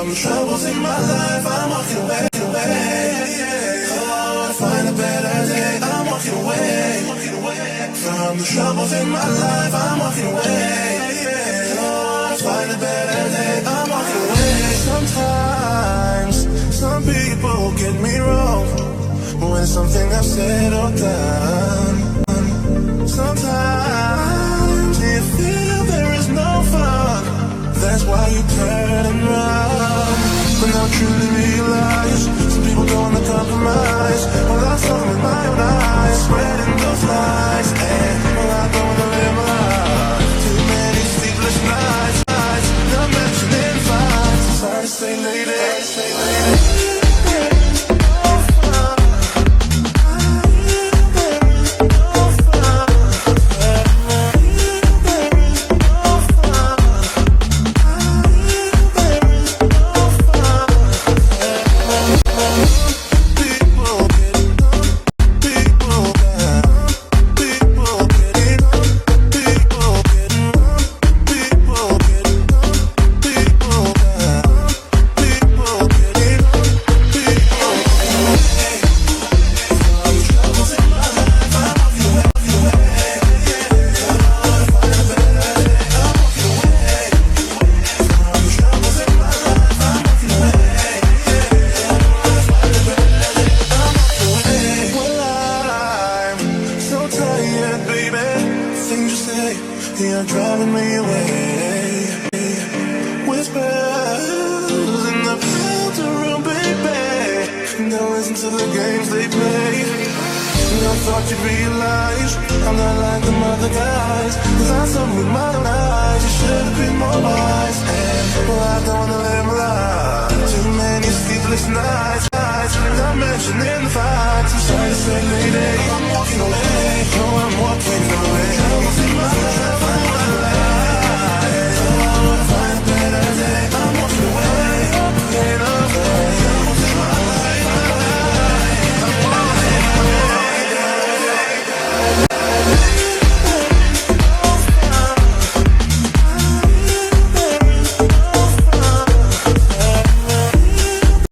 From the troubles in my life, I'm walking away. Oh, to find a better day, I'm walking away. From the troubles in my life, I'm walking away. Oh, to find a better day, I'm walking away. Sometimes, some people get me wrong when it's something I've said or done. Sometimes you feel there is no fun, that's why you turn and run. But now truly realize some people don't wanna compromise. Well, I saw them with my own eyes, spreading those lies. And well, I don't wanna live my life. Too many sleepless nights, not mentioning fights. Sorry to say lady. You're driving me away. Whispers in the filter room, baby. Don't listen to the games they play. I thought you'd realize I'm not like them other guys. Cause I saw with my own eyes. You should have been more wise. And well, I don't wanna live my life. Too many sleepless nights, not mentioning the fights. I'm sorry to say, lady.